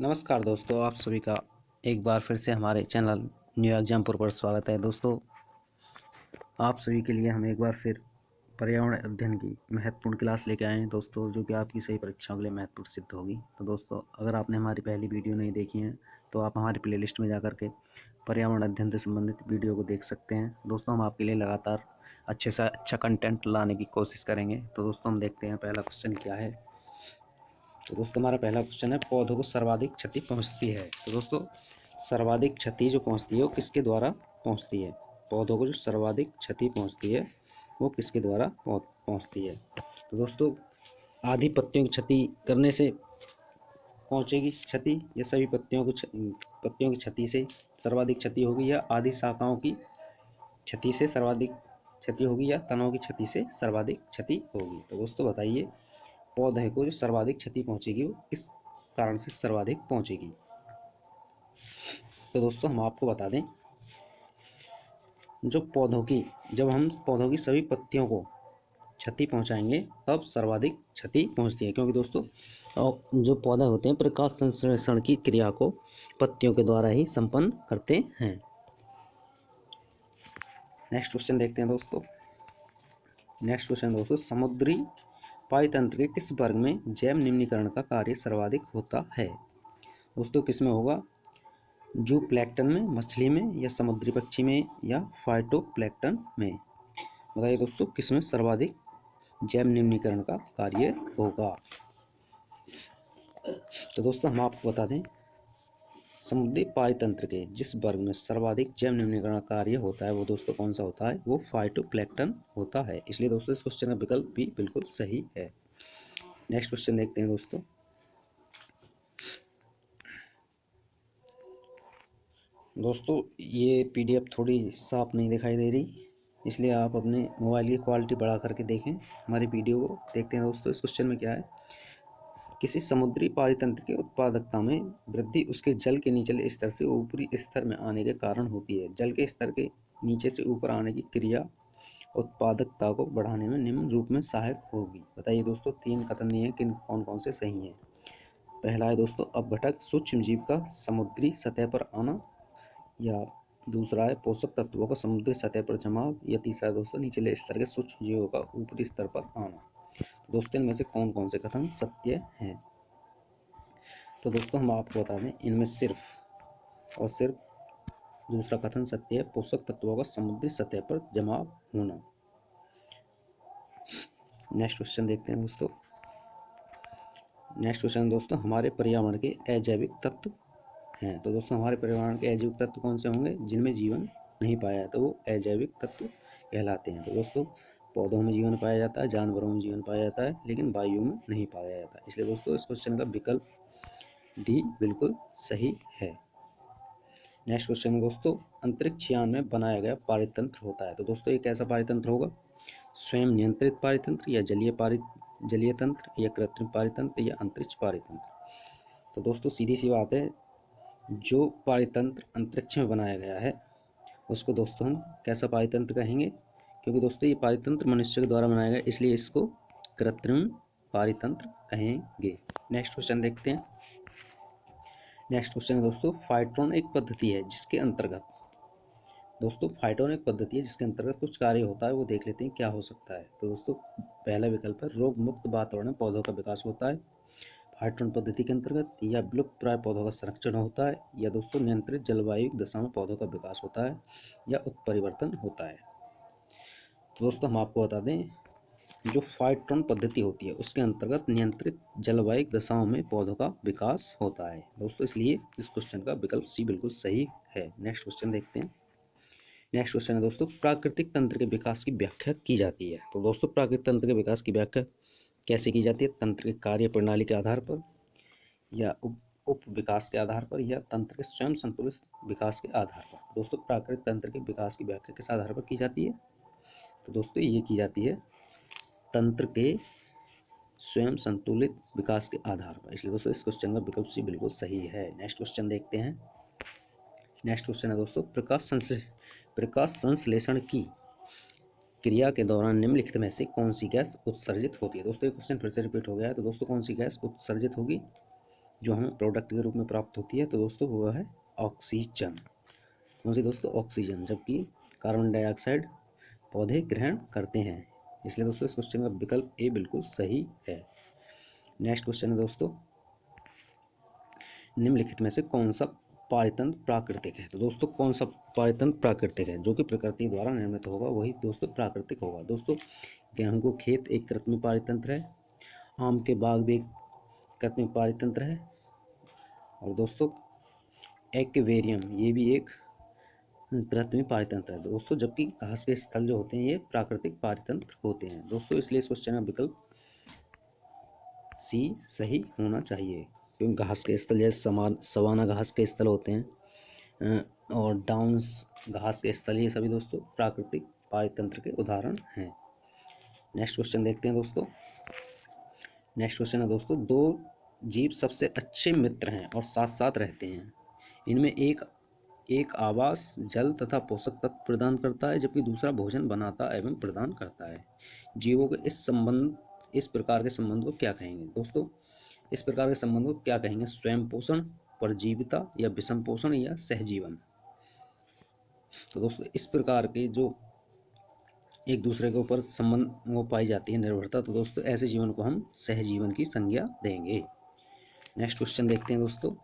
नमस्कार दोस्तों, आप सभी का एक बार फिर से हमारे चैनल न्यू एग्जामपुर पर स्वागत है। दोस्तों, आप सभी के लिए हम एक बार फिर पर्यावरण अध्ययन की महत्वपूर्ण क्लास लेके आए हैं दोस्तों, जो कि आपकी सही परीक्षाओं के लिए महत्वपूर्ण सिद्ध होगी। तो दोस्तों, अगर आपने हमारी पहली वीडियो नहीं देखी है तो आप हमारी प्लेलिस्ट में जाकर के पर्यावरण अध्ययन से संबंधित वीडियो को देख सकते हैं। दोस्तों, हम आपके लिए लगातार अच्छे से अच्छा कंटेंट लाने की कोशिश करेंगे। तो दोस्तों, हम देखते हैं पहला क्वेश्चन क्या है। तो दोस्तों, हमारा पहला क्वेश्चन है, पौधों को सर्वाधिक क्षति पहुंचती है। तो दोस्तों, सर्वाधिक क्षति जो पहुंचती है वो किसके द्वारा पहुंचती है? पौधों को जो सर्वाधिक क्षति पहुंचती है वो किसके द्वारा पहुंचती है? तो दोस्तों, आधी पत्तियों की क्षति करने से पहुंचेगी क्षति, या सभी पत्तियों की क्षति से सर्वाधिक क्षति होगी, या आधी शाखाओं की क्षति से सर्वाधिक क्षति होगी, या तनों की क्षति से सर्वाधिक क्षति होगी? तो दोस्तों बताइए, पौधे को जो सर्वाधिक क्षति पहुंचेगी वो किस कारण से सर्वाधिक पहुंचेगी? तो दोस्तों, हम आपको बता दें, जब हम पौधों की सभी पत्तियों को क्षति पहुंचाएंगे तब सर्वाधिक क्षति पहुंचती है, क्योंकि दोस्तों जो पौधे होते हैं प्रकाश संश्लेषण की क्रिया को पत्तियों के द्वारा ही संपन्न करते हैं। नेक्स्ट क्वेश्चन देखते हैं दोस्तों। नेक्स्ट क्वेश्चन दोस्तों, समुद्री पारितंत्र के किस वर्ग में जैव निम्नीकरण का कार्य सर्वाधिक होता है? दोस्तों, किस में होगा? जूप्लैंक्टन में, मछली में, या समुद्री पक्षी में, या फाइटोप्लैंक्टन में? बताइए दोस्तों, किस में सर्वाधिक जैव निम्नीकरण का कार्य होगा? तो दोस्तों, हम आपको बता दें, समुद्री पारितंत्र के जिस वर्ग में सर्वाधिक जैव निम्नीकरण का कार्य होता है वो दोस्तों कौन सा होता है? वो फाइटोप्लैंक्टन होता है। इसलिए दोस्तों, इस क्वेश्चन का विकल्प भी बिल्कुल सही है। नेक्स्ट क्वेश्चन देखते हैं दोस्तों। दोस्तों, ये पीडीएफ थोड़ी साफ नहीं दिखाई दे रही, इसलिए आप अपने मोबाइल की क्वालिटी बढ़ा करके देखें हमारी वीडियो को। देखते हैं दोस्तों, इस क्वेश्चन में क्या है। किसी समुद्री पारितंत्र की उत्पादकता में वृद्धि उसके जल के निचले स्तर से ऊपरी स्तर में आने के कारण होती है। जल के स्तर के नीचे से ऊपर आने की क्रिया उत्पादकता को बढ़ाने में निम्न रूप में सहायक होगी। बताइए दोस्तों, 3 कथन दिए हैं, किन कौन कौन से सही हैं? पहला है दोस्तों, अपघटक सूक्ष्म जीव का समुद्री सतह पर आना, या दूसरा है पोषक तत्वों का समुद्री सतह पर जमाव, या तीसरा है दोस्तों निचले स्तर के सूक्ष्म जीवों का ऊपरी स्तर पर आना। तो दोस्तों, इनमें से कौन कौन से कथन सत्य हैं? तो दोस्तों, हम आपको बता दें, इनमें सिर्फ और सिर्फ दूसरा कथन सत्य है, पोषक तत्वों का समुद्री सतह पर जमाव होना। नेक्स्ट क्वेश्चन देखते हैं दोस्तों। नेक्स्ट क्वेश्चन दोस्तों, हमारे पर्यावरण के अजैविक तत्व हैं। तो दोस्तों, हमारे पर्यावरण के अजैविक तत्व कौन से होंगे? जिनमें जीवन नहीं पाया है तो वो अजैविक तत्व कहलाते हैं। तो दोस्तों, पौधों में जीवन पाया जाता है, जानवरों में जीवन पाया जाता है, लेकिन वायु में नहीं पाया जाता। इसलिए दोस्तों, इस क्वेश्चन का विकल्प डी बिल्कुल सही है। नेक्स्ट क्वेश्चन दोस्तों, अंतरिक्ष यान में बनाया गया पारितंत्र होता है। तो दोस्तों, ये कैसा पारितंत्र होगा? स्वयं नियंत्रित पारितंत्र, या जलीय तंत्र, या कृत्रिम पारितंत्र, या अंतरिक्ष पारितंत्र? तो दोस्तों, सीधी सी बात है, जो पारितंत्र अंतरिक्ष में बनाया गया है उसको दोस्तों हम कैसा पारितंत्र कहेंगे? क्योंकि दोस्तों ये पारितंत्र मनुष्य के द्वारा बनाया गया, इसलिए इसको कृत्रिम पारितंत्र कहेंगे। नेक्स्ट क्वेश्चन देखते हैं। नेक्स्ट क्वेश्चन है दोस्तों, फाइटोन एक पद्धति है जिसके अंतर्गत कुछ कार्य होता है, वो देख लेते हैं क्या हो सकता है। तो दोस्तों, पहला विकल्प है, रोग मुक्त वातावरण में पौधों का विकास होता है। फाइटोन पद्धति के अंतर्गत, या विलुप्त प्राय पौधों का संरक्षण होता है, या दोस्तों नियंत्रित जलवायु दशा में पौधों का विकास होता है, या उत्परिवर्तन होता है। तो दोस्तों, हम आपको बता दें, जो फाइटोन पद्धति होती है उसके अंतर्गत नियंत्रित जलवायु दशाओं में पौधों का विकास होता है दोस्तों, इसलिए इस क्वेश्चन का विकल्प सी बिल्कुल सही है। नेक्स्ट क्वेश्चन देखते हैं। नेक्स्ट क्वेश्चन है दोस्तों, प्राकृतिक तंत्र के विकास की व्याख्या की जाती है। तो दोस्तों, प्राकृतिक तंत्र के विकास की व्याख्या कैसे की जाती है? तंत्र के कार्य प्रणाली के आधार पर, या उप विकास के आधार पर, या तंत्र के स्वयं संतुलित विकास के आधार पर? दोस्तों, प्राकृतिक तंत्र के विकास की व्याख्या किस आधार पर की जाती है? तो दोस्तों, ये की जाती है तंत्र के स्वयं संतुलित विकास के आधार पर। इसलिए दोस्तों, इस क्वेश्चन का विकल्प सी बिल्कुल सही है। नेक्स्ट क्वेश्चन देखते हैं। नेक्स्ट क्वेश्चन है दोस्तों, प्रकाश संश्लेषण की क्रिया के दौरान निम्नलिखित में से कौन सी गैस उत्सर्जित होती है? दोस्तों, ये क्वेश्चन फिर से रिपीट हो गया है। तो दोस्तों, कौन सी गैस उत्सर्जित होगी? जो हमें प्रोडक्ट के रूप में प्राप्त होती है, तो दोस्तों वो है ऑक्सीजन। कौन सी दोस्तों? ऑक्सीजन। जबकि कार्बन डाइऑक्साइड पौधे ग्रहण करते हैं। इसलिए दोस्तों इस क्वेश्चन का विकल्प ए बिल्कुल सही है। नेक्स्ट क्वेश्चन है दोस्तों, निम्नलिखित में से कौन सा पारितंत्र प्राकृतिक है? तो दोस्तों कौन सा पारितंत्र प्राकृतिक है? जो कि प्रकृति द्वारा निर्मित होगा वही दोस्तों प्राकृतिक होगा। दोस्तों गेहूं को खेत एक कृत्रिम पारितंत्र है, आम के बाग भी एक कृत्रिम पारितंत्र है, और दोस्तों एक्वेरियम ये भी एक कृत्रिम पारितंत्र है दोस्तों। जबकि घास के स्थल जो होते हैं ये प्राकृतिक पारितंत्र होते हैं दोस्तों। इसलिए इस क्वेश्चन का विकल्प सी सही होना चाहिए, क्योंकि घास के स्थल जैसे सवाना घास के स्थल होते हैं और डाउन्स घास के स्थल, ये सभी दोस्तों प्राकृतिक पारितंत्र के उदाहरण हैं। नेक्स्ट क्वेश्चन देखते हैं दोस्तों। नेक्स्ट क्वेश्चन है दोस्तों, दो जीव सबसे अच्छे मित्र हैं और साथ साथ रहते हैं। इनमें एक आवास, जल तथा पोषक तत्व प्रदान करता है, जबकि दूसरा भोजन बनाता एवं प्रदान करता है। जीवों के इस प्रकार के संबंध को क्या कहेंगे? दोस्तों इस प्रकार के संबंध को क्या कहेंगे? स्वयं पोषण, परजीविता, या विषम पोषण, या सहजीवन। तो दोस्तों इस प्रकार के जो एक दूसरे के ऊपर संबंध वो पाई जाती है निर्भरता, तो दोस्तों ऐसे जीवन को हम सहजीवन की संज्ञा देंगे। नेक्स्ट क्वेश्चन देखते हैं दोस्तों।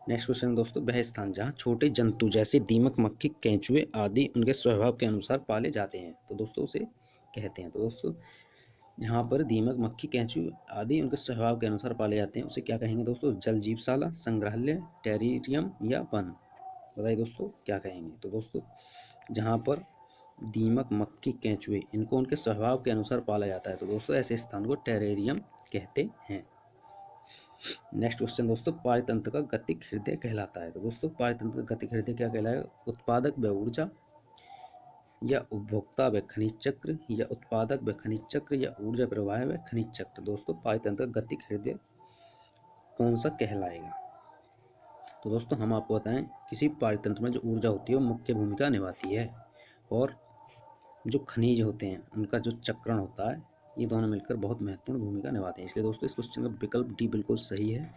नेक्स्ट क्वेश्चन दोस्तों, वह स्थान जहाँ छोटे जंतु जैसे दीमक, मक्खी, केंचुए आदि उनके स्वभाव के अनुसार पाले जाते हैं, तो दोस्तों उसे कहते हैं। तो दोस्तों जहाँ पर दीमक, मक्खी, केंचुए आदि उनके स्वभाव के अनुसार पाले जाते हैं उसे क्या कहेंगे दोस्तों? जल जीवशाला, संग्रहालय, टेरेरियम, या वन। बताइए दोस्तों क्या कहेंगे? तो दोस्तों जहाँ पर दीमक, मक्खी, केंचुए इनको उनके स्वभाव के अनुसार पाला जाता है, तो दोस्तों ऐसे स्थान को टेरेरियम कहते हैं। नेक्स्ट क्वेश्चन दोस्तों, पारितंत्र का गतिक हृदय कहलाता है। तो दोस्तों पारितंत्र का गतिक हृदय क्या कहलाएगा? उत्पादक व ऊर्जा, या उपभोक्ता व खनिज चक्र, या उत्पादक व खनिज चक्र, या ऊर्जा प्रवाह व खनिज चक्र। दोस्तों पारितंत्र का गतिक हृदय कौन सा कहलाएगा? तो दोस्तों हम आपको बताएं, किसी पारितंत्र में जो ऊर्जा होती है वो मुख्य भूमिका निभाती है, और जो खनिज होते हैं उनका जो चक्रण होता है, ये दोनों मिलकर बहुत महत्वपूर्ण भूमिका निभाते हैं। इसलिए दोस्तों इस क्वेश्चन का विकल्प डी बिल्कुल सही है।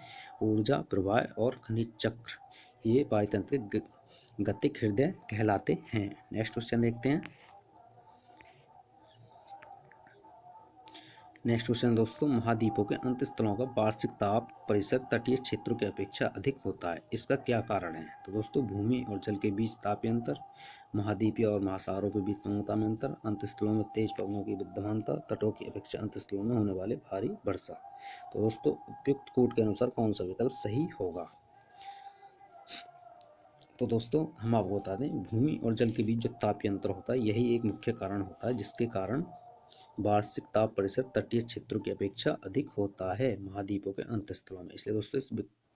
ऊर्जा प्रवाह और खनिज चक्र ये पारितंत्र के गतिक हृदय कहलाते हैं। नेक्स्ट क्वेश्चन देखते हैं। नेक्स्ट क्वेश्चन दोस्तों, महाद्वीपों के अंत स्थलों का वार्षिक ताप परिसर तटीय क्षेत्रों की अपेक्षा अधिक होता है, इसका क्या कारण है? तो दोस्तों भूमि और जल के बीच तापीय अंतर, महाद्वीपीय और महासागरों के बीच तुंगता में अंतर, अंत स्थलों में तेज पवनों की विद्यमानता, तटों की अपेक्षा अंत स्थलों में होने वाले भारी वर्षा। तो दोस्तों उपयुक्त कूट के अनुसार कौन सा विकल्प सही होगा? तो दोस्तों हम आपको बता दें, भूमि और जल के बीच जो तापीय अंतर होता है यही एक मुख्य कारण होता है, जिसके कारण वार्षिक ताप परिसर तटीय क्षेत्रों की अपेक्षा अधिक होता है महाद्वीपों के अंत स्थलों में। इसलिए दोस्तों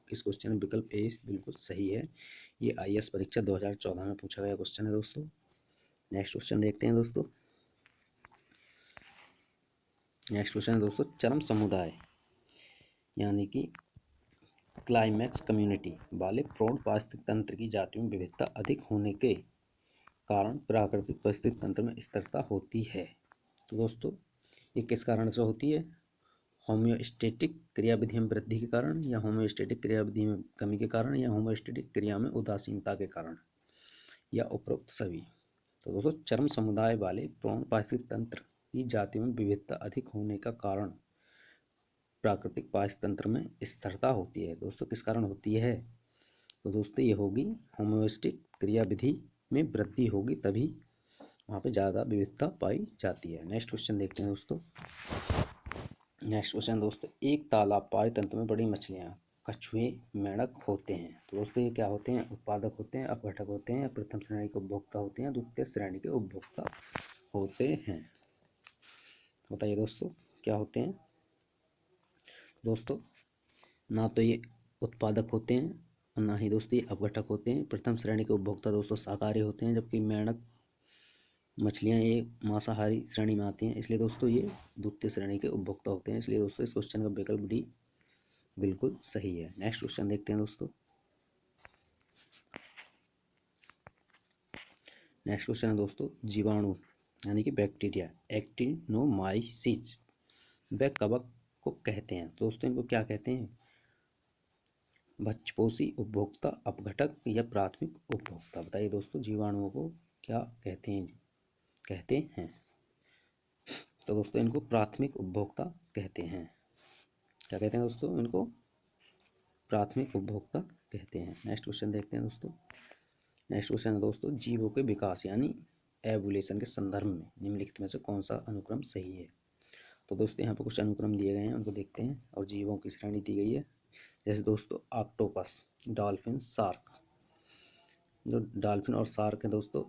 इस क्वेश्चन में विकल्प ए बिल्कुल सही है। ये आईएएस परीक्षा 2014 में पूछा गया क्वेश्चन है दोस्तों। नेक्स्ट क्वेश्चन देखते हैं दोस्तों। नेक्स्ट क्वेश्चन है दोस्तों, चरम समुदाय यानी कि क्लाइमैक्स कम्युनिटी वाले प्रौढ़ पारिस्थितिक तंत्र की जातियों में विविधता अधिक होने के कारण प्राकृतिक पारिस्थितिक तंत्र में स्थिरता होती है। तो दोस्तों ये किस कारण से होती है? होम्योस्टेटिक क्रियाविधि में वृद्धि के कारण, या होम्योस्टेटिक क्रियाविधि में कमी के कारण, या होम्योस्टेटिक क्रिया में उदासीनता के कारण, या उपरोक्त सभी। तो दोस्तों चरम समुदाय वाले प्रौढ़ पारिस्थितिक तंत्र की जातियों में विविधता अधिक होने का कारण प्राकृतिक पारिस्थितिक तंत्र में स्थिरता होती है। दोस्तों किस कारण होती है? तो दोस्तों ये होगी होम्योस्टेटिक क्रियाविधि में वृद्धि होगी, तभी वहाँ पे ज़्यादा विविधता पाई जाती है। नेक्स्ट क्वेश्चन देखते हैं दोस्तों। नेक्स्ट क्वेश्चन दोस्तों, एक तालाब पारितंत्र में बड़ी मछलियाँ, कछुए, मेंढक होते हैं। तो दोस्तों ये क्या होते हैं? उत्पादक होते हैं, अपघटक होते हैं, प्रथम श्रेणी के उपभोक्ता होते हैं, द्वितीय श्रेणी के उपभोक्ता होते हैं। बताइए दोस्तों क्या होते हैं? दोस्तों ना तो ये उत्पादक होते हैं और ना ही दोस्तों ये अपघटक होते हैं। प्रथम श्रेणी के उपभोक्ता दोस्तों शाकाहारी होते हैं, जबकि मेंढक मछलियाँ ये मांसाहारी श्रेणी में आती हैं। इसलिए दोस्तों ये द्वितीय श्रेणी के उपभोक्ता होते हैं। इसलिए दोस्तों इस क्वेश्चन का विकल्प डी बिल्कुल सही है। नेक्स्ट क्वेश्चन देखते हैं दोस्तों। नेक्स्ट क्वेश्चन है दोस्तों, जीवाणु यानी कि बैक्टीरिया एक्टिनोमाइसीज व कवक को कहते हैं। दोस्तों इनको क्या कहते हैं? भक्षपोषी उपभोक्ता, अपघटक या प्राथमिक उपभोक्ता। बताइए दोस्तों, जीवाणुओं को क्या कहते हैं? तो दोस्तों इनको प्राथमिक उपभोक्ता कहते हैं। क्या कहते हैं दोस्तों? इनको प्राथमिक उपभोक्ता कहते हैं। नेक्स्ट क्वेश्चन देखते हैं दोस्तों। नेक्स्ट क्वेश्चन है दोस्तों, जीवों के विकास यानी एवोल्यूशन के संदर्भ में निम्नलिखित में से कौन सा अनुक्रम सही है? तो दोस्तों यहाँ पर कुछ अनुक्रम दिए गए हैं, उनको देखते हैं। और जीवों की श्रेणी दी गई है, जैसे दोस्तों ऑक्टोपस, डॉल्फिन, शार्क। जो डॉल्फिन और शार्क हैं दोस्तों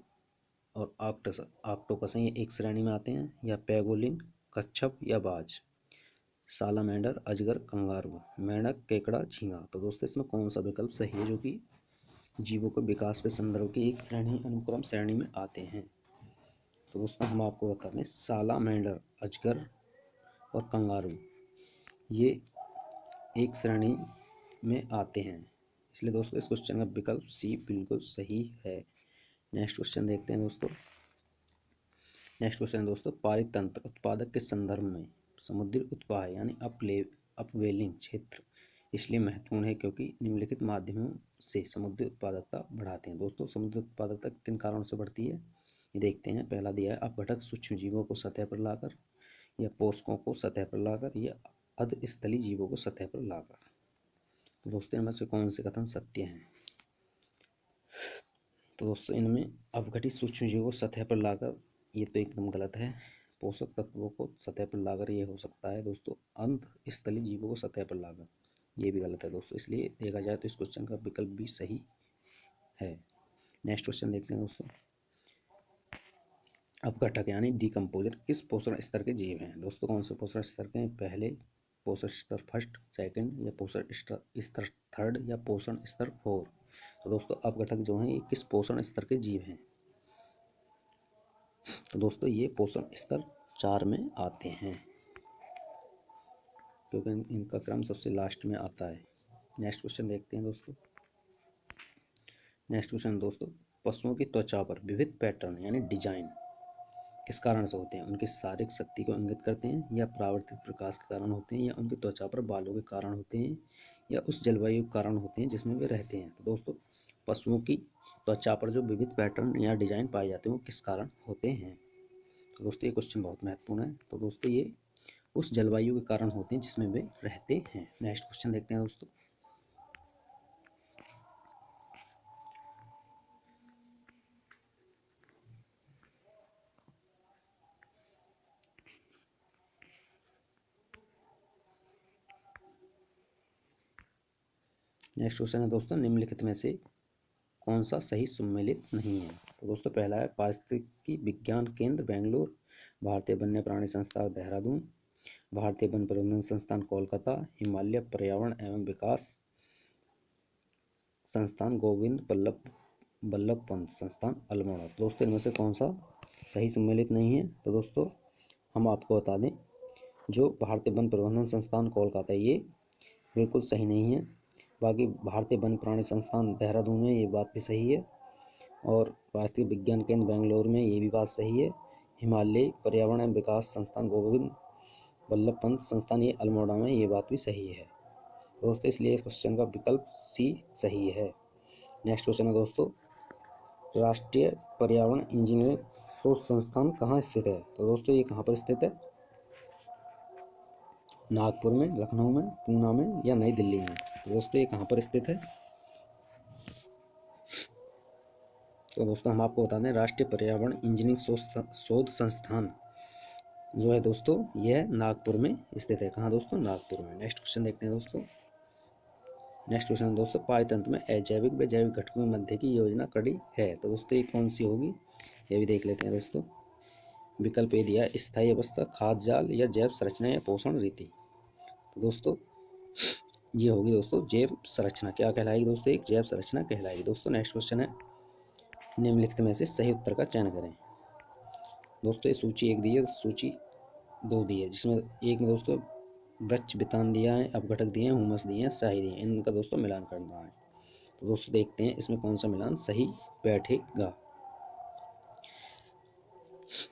और ऑक्टोपस हैं, ये एक श्रेणी में आते हैं। या पैगोलिन, कच्छप या बाज। सालामेंडर, अजगर, कंगारू, मेंढक, केकड़ा, झींगा। तो दोस्तों इसमें कौन सा विकल्प सही है जो कि जीवों के विकास के संदर्भ की एक श्रेणी अनुक्रम श्रेणी में आते हैं? तो दोस्तों हम आपको बता दें, सालामेंडर, अजगर और कंगारू ये एक श्रेणी में आते हैं, इसलिए दोस्तों इस क्वेश्चन का विकल्प सी बिल्कुल सही है। नेक्स्ट क्वेश्चन देखते हैं दोस्तों। नेक्स्ट क्वेश्चन है दोस्तों, पारित तंत्र उत्पादक के संदर्भ में समुद्री उत्पाद यानी अपवेलिंग क्षेत्र इसलिए महत्वपूर्ण है क्योंकि निम्नलिखित माध्यमों से समुद्री उत्पादकता बढ़ाते हैं। दोस्तों समुद्री उत्पादकता किन कारणों से बढ़ती है, ये देखते हैं। पहला दिया है अपघटक सूक्ष्म जीवों को सतह पर लाकर, या पोषकों को सतह पर लाकर, या अधस्थलीय जीवों को सतह पर लाकर। तो दोस्तों इनमें से कौन से कथन सत्य हैं? तो दोस्तों इनमें अपघटित सूक्ष्म जीवों को सतह पर लाकर, ये तो एकदम गलत है। पोषक तत्वों को सतह पर लाकर ये हो सकता है दोस्तों। अधस्थलीय जीवों को सतह पर लाकर, ये भी गलत है दोस्तों। इसलिए देखा जाए तो इस क्वेश्चन का विकल्प भी सही है। नेक्स्ट क्वेश्चन देखते हैं दोस्तों। अपघटक यानी डिकम्पोजर किस पोषण स्तर के जीव हैं? दोस्तों कौन से पोषण स्तर के हैं? पहले पोषण स्तर फर्स्ट, सेकंड, या पोषण स्तर थर्ड, या पोषण स्तर फोर। तो दोस्तों अपघटक जो हैं ये किस पोषण स्तर के जीव हैं? तो दोस्तों ये पोषण स्तर 4 में आते हैं, क्योंकि इनका क्रम सबसे लास्ट में आता है। नेक्स्ट क्वेश्चन देखते हैं दोस्तों। नेक्स्ट क्वेश्चन दोस्तों, पशुओं की त्वचा पर विविध पैटर्न यानी डिजाइन किस कारण से होते हैं? उनकी शारीरिक शक्ति को इंगित करते हैं, या परावर्तित प्रकाश के कारण होते हैं, या उनकी त्वचा पर बालों के कारण होते हैं, या उस जलवायु के कारण होते हैं जिसमें वे रहते हैं? तो दोस्तों पशुओं की त्वचा पर जो विविध पैटर्न या डिजाइन पाए जाते हैं वो किस कारण होते हैं? तो दोस्तों ये क्वेश्चन बहुत महत्वपूर्ण है। तो दोस्तों ये उस जलवायु के कारण होते हैं जिसमें वे रहते हैं। नेक्स्ट क्वेश्चन देखते हैं दोस्तों। नेक्स्ट क्वेश्चन है दोस्तों, निम्नलिखित में से कौन सा सही सम्मिलित नहीं है? तो दोस्तों पहला है पारिस्थितिकी विज्ञान केंद्र बेंगलोर, भारतीय वन्य प्राणी संस्थान देहरादून, भारतीय वन प्रबंधन संस्थान कोलकाता, हिमालय पर्यावरण एवं विकास संस्थान गोविंद बल्लभ पंत संस्थान अल्मोड़ा। दोस्तों इनमें से कौन सा सही सम्मिलित नहीं है? तो दोस्तों हम आपको बता दें, जो भारतीय वन प्रबंधन संस्थान कोलकाता ये बिल्कुल सही नहीं है। बाकी भारतीय वन प्राणी संस्थान देहरादून में ये बात भी सही है, और राष्ट्रीय विज्ञान केंद्र बेंगलोर में ये भी बात सही है। हिमालय पर्यावरण एवं विकास संस्थान गोविंद बल्लभ पंत संस्थान ये अल्मोड़ा में ये बात भी सही है। तो दोस्तों इसलिए इस क्वेश्चन का विकल्प सी सही है। नेक्स्ट क्वेश्चन है दोस्तों, राष्ट्रीय पर्यावरण इंजीनियरिंग शोध संस्थान कहाँ स्थित है? तो दोस्तों ये कहाँ पर स्थित है? नागपुर में, लखनऊ में, पूना में, या नई दिल्ली में? तो दोस्तों ये कहाँ पर स्थित है? तो दोस्तों हम आपको बता दें, राष्ट्रीय पर्यावरण इंजीनियरिंग शोध संस्थान जो है दोस्तों यह नागपुर में स्थित है। कहाँ दोस्तों? नागपुर में। नेक्स्ट क्वेश्चन देखते हैं दोस्तों। नेक्स्ट क्वेश्चन दोस्तों, पारतंत्र में अजैविक व जैविक घटकों के मध्य की योजना कड़ी है। तो दोस्तों ये कौन सी होगी, ये भी देख लेते हैं दोस्तों। विकल्प ए दिया, स्थायी अवस्था, खाद्य जाल, या जैव संरचना, या पोषण रीति। तो दोस्तों ये होगी दोस्तों जैव संरचना। क्या कहलाएगी दोस्तों? एक जैव संरचना कहलाएगी। दोस्तों नेक्स्ट क्वेश्चन है, निम्नलिखित में से सही उत्तर का चयन करें। दोस्तों ये सूची 1 दी है, सूची 2 दी है, जिसमें एक में दोस्तों वृक्ष वितान दिया है, अपघटक दिए हैं, हुमस दिए हैं, स्याही दिए हैं। इनका दोस्तों मिलान करना है। तो दोस्तों देखते हैं इसमें कौन सा मिलान सही बैठेगा।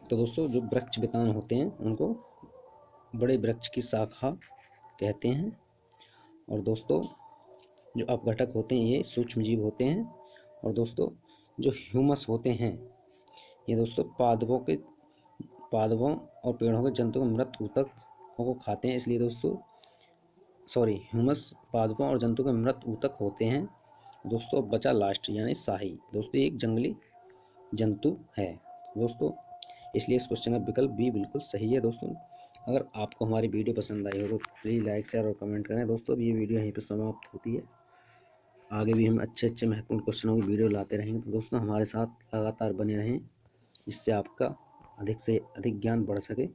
तो दोस्तों जो वृक्ष वितान होते हैं उनको बड़े वृक्ष की शाखा कहते हैं, और दोस्तों जो अपघटक होते हैं ये सूक्ष्म जीव होते हैं। और दोस्तों जो ह्यूमस होते हैं ये दोस्तों पादपों और पेड़ों के जंतुओं के मृत ऊतकों को खाते हैं, इसलिए दोस्तों ह्यूमस पादपों और जंतुओं के मृत ऊतक होते हैं। दोस्तों बचा लास्ट यानी शाही, दोस्तों एक जंगली जंतु है दोस्तों, इसलिए इस क्वेश्चन का विकल्प बी बिल्कुल सही है दोस्तों। अगर आपको हमारी वीडियो पसंद आई हो तो प्लीज़ लाइक शेयर और कमेंट करें दोस्तों। अब ये वीडियो यहीं पर समाप्त होती है, आगे भी हम अच्छे अच्छे महत्वपूर्ण क्वेश्चनों की वीडियो लाते रहेंगे, तो दोस्तों हमारे साथ लगातार बने रहें, जिससे आपका अधिक से अधिक ज्ञान बढ़ सके।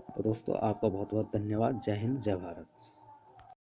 तो दोस्तों आपका बहुत बहुत धन्यवाद। जय हिंद, जय भारत।